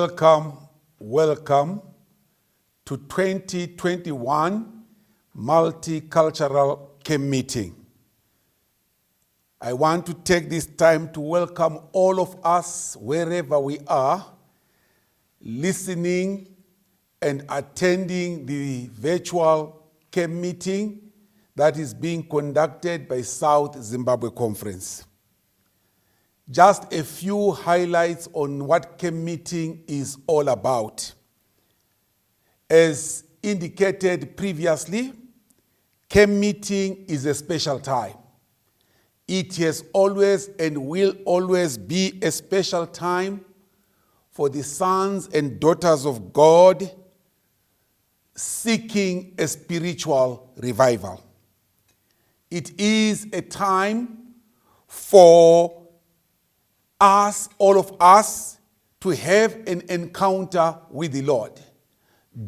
Welcome to 2021 Multicultural Camp Meeting. I want to take this time to welcome all of us wherever we are, listening and attending the virtual camp meeting that is being conducted by South Zimbabwe Conference. Just a few highlights on what camp meeting is all about. As indicated previously, camp meeting is a special time. It has always and will always be a special time for the sons and daughters of God seeking a spiritual revival. It is a time for us, all of us, to have an encounter with the Lord.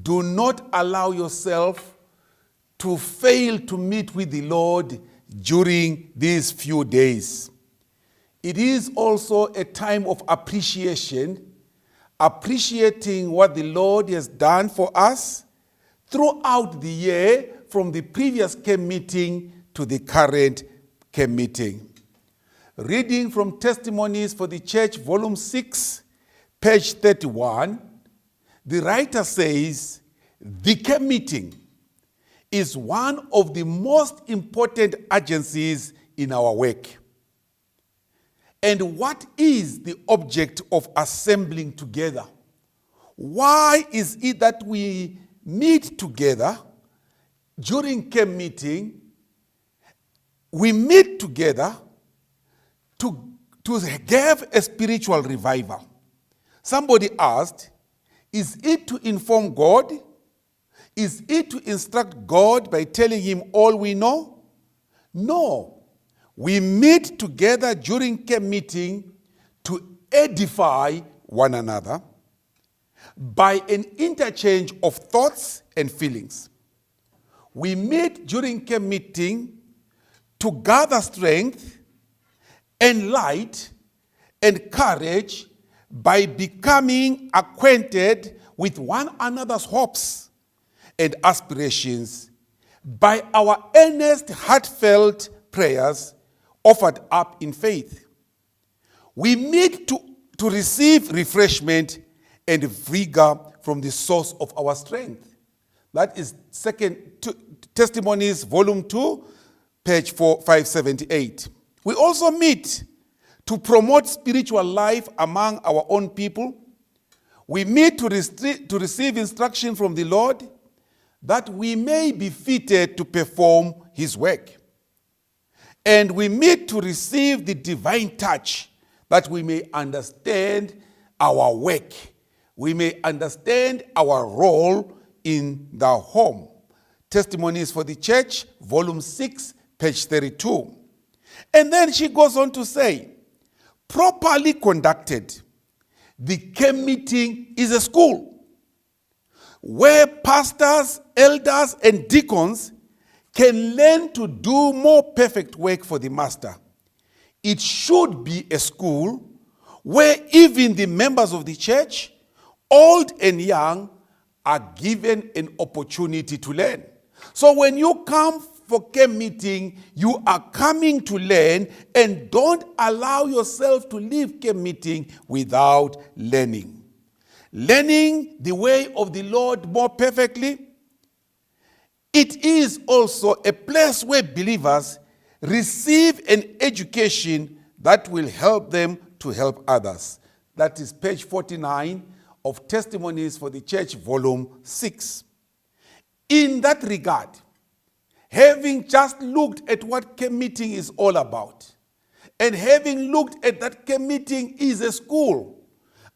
Do not allow yourself to fail to meet with the Lord during these few days. It is also a time of appreciation, appreciating what the Lord has done for us throughout the year, from the previous camp meeting to the current camp meeting. Reading from Testimonies for the Church, Volume 6, page 31, the writer says, the camp meeting is one of the most important agencies in our work. And what is the object of assembling together? Why is it that we meet together during camp meeting? We meet together to have a spiritual revival. Somebody asked, is it to inform God? Is it to instruct God by telling him all we know? No. We meet together during camp meeting to edify one another by an interchange of thoughts and feelings. We meet during camp meeting to gather strength and light and courage by becoming acquainted with one another's hopes and aspirations, by our earnest, heartfelt prayers offered up in faith. We meet to receive refreshment and vigor from the source of our strength. That is Testimonies, Volume 2, page 578. We also meet to promote spiritual life among our own people. We meet to receive instruction from the Lord that we may be fitted to perform his work. And we meet to receive the divine touch that we may understand our work. We may understand our role in the home. Testimonies for the Church, Volume 6, page 32. And then she goes on to say, properly conducted, the camp meeting is a school where pastors, elders, and deacons can learn to do more perfect work for the master. It should be a school where even the members of the church, old and young, are given an opportunity to learn. So when you come for camp meeting, you are coming to learn, and don't allow yourself to leave camp meeting without learning. Learning the way of the Lord more perfectly. It is also a place where believers receive an education that will help them to help others. That is page 49 of Testimonies for the Church, Volume 6. In that regard, having just looked at what camp meeting is all about, and having looked at that camp meeting is a school,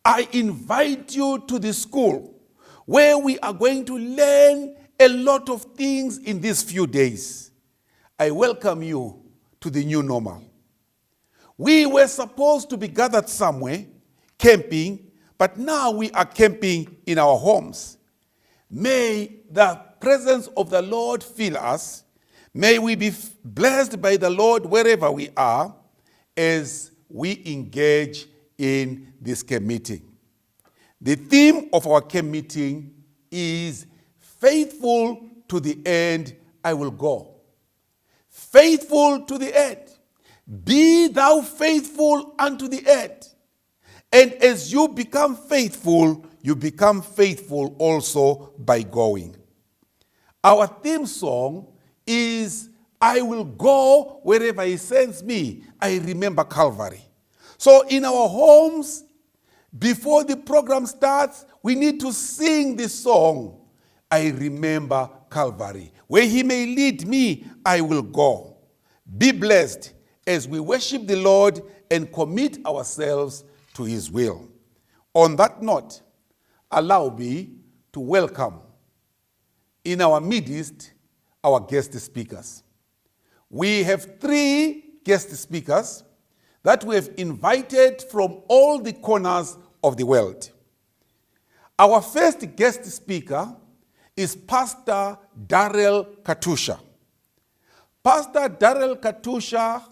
I invite you to the school where we are going to learn a lot of things in these few days. I welcome you to the new normal. We were supposed to be gathered somewhere, camping, but now we are camping in our homes. May the presence of the Lord fill us. May we be blessed by the Lord wherever we are as we engage in this camp meeting. The theme of our camp meeting is faithful to the end I will go. Faithful to the end. Be thou faithful unto the end. And as you become faithful also by going. Our theme song is, I will go wherever he sends me. I remember Calvary. So in our homes, before the program starts, we need to sing this song, I remember Calvary. Where he may lead me, I will go. Be blessed as we worship the Lord and commit ourselves to his will. On that note, allow me to welcome in our midst our guest speakers. We have 3 guest speakers that we have invited from all the corners of the world. Our first guest speaker is Pastor Darrell Katusha. Pastor Darrell Katusha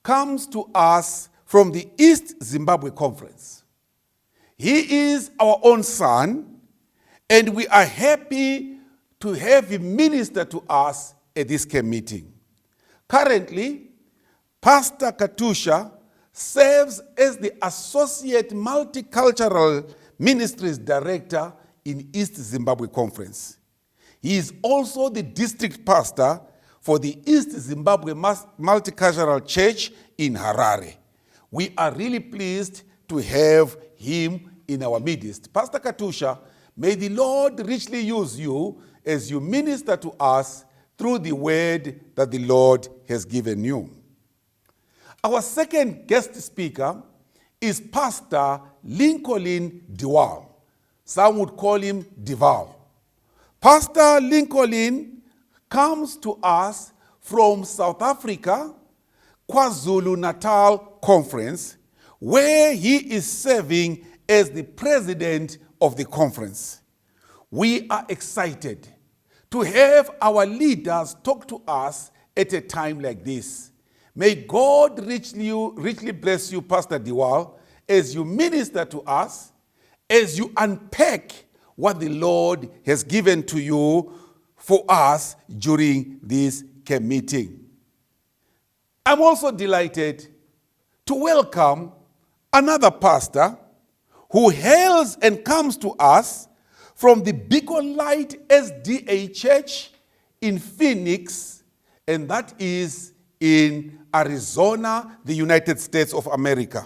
comes to us from the East Zimbabwe Conference. He is our own son, and we are happy to have him minister to us at this camp meeting. Currently, Pastor Katusha serves as the Associate Multicultural Ministries Director in East Zimbabwe Conference. He is also the district pastor for the East Zimbabwe Multicultural Church in Harare. We are really pleased to have him in our midst. Pastor Katusha, may the Lord richly use you as you minister to us through the word that the Lord has given you. Our second guest speaker is Pastor Lincoln Diwal. Some would call him Dival. Pastor Lincoln comes to us from South Africa, KwaZulu-Natal Conference, where he is serving as the president of the conference. We are excited to have our leaders talk to us at a time like this. May God richly bless you, Pastor Diwal, as you minister to us, as you unpack what the Lord has given to you for us during this camp meeting. I'm also delighted to welcome another pastor who hails and comes to us from the Beacon Light SDA Church in Phoenix, and that is in Arizona, the United States of America.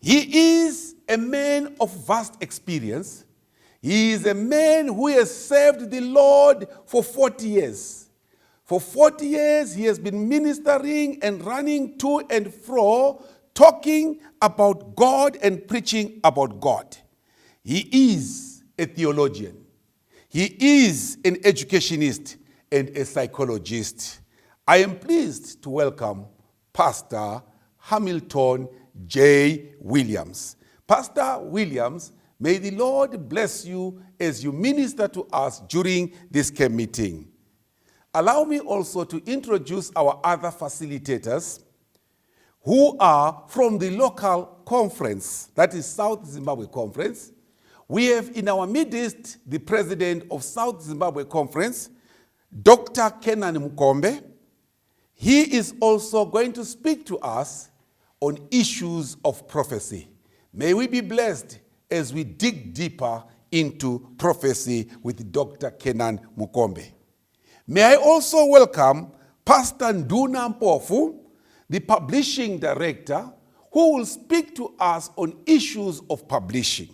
He is a man of vast experience. He is a man who has served the Lord for 40 years. For 40 years, he has been ministering and running to and fro, talking about God and preaching about God. He is a theologian. He is an educationist and a psychologist. I am pleased to welcome Pastor Hamilton J. Williams. Pastor Williams, may the Lord bless you as you minister to us during this camp meeting. Allow me also to introduce our other facilitators who are from the local conference, that is South Zimbabwe Conference. We have in our midst the president of South Zimbabwe Conference, Dr. Kenan Mukombe. He is also going to speak to us on issues of prophecy. May we be blessed as we dig deeper into prophecy with Dr. Kenan Mukombe. May I also welcome Pastor Nduna Mpofu, the publishing director, who will speak to us on issues of publishing.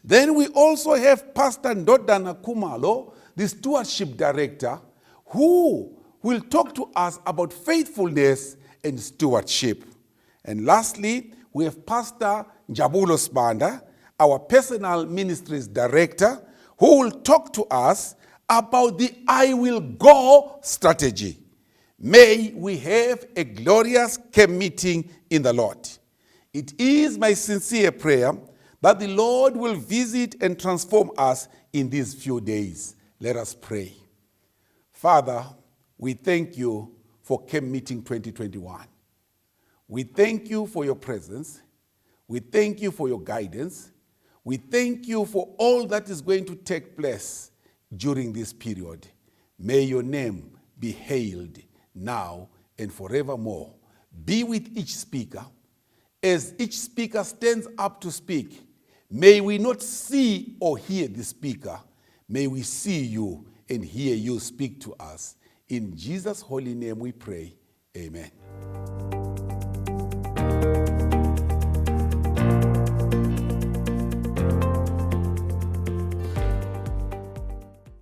Then we also have Pastor Ndodana Kumalo, the stewardship director, who will talk to us about faithfulness and stewardship. And lastly, we have Pastor Njabulo Sibanda, our personal ministries director, who will talk to us about the I will go strategy. May we have a glorious camp meeting in the Lord. It is my sincere prayer that the Lord will visit and transform us in these few days. Let us pray. Father, we thank you for camp meeting 2021. We thank you for your presence. We thank you for your guidance. We thank you for all that is going to take place during this period. May your name be hailed now and forevermore. Be with each speaker. As each speaker stands up to speak, may we not see or hear the speaker. May we see you and hear you speak to us. In Jesus' holy name we pray. Amen.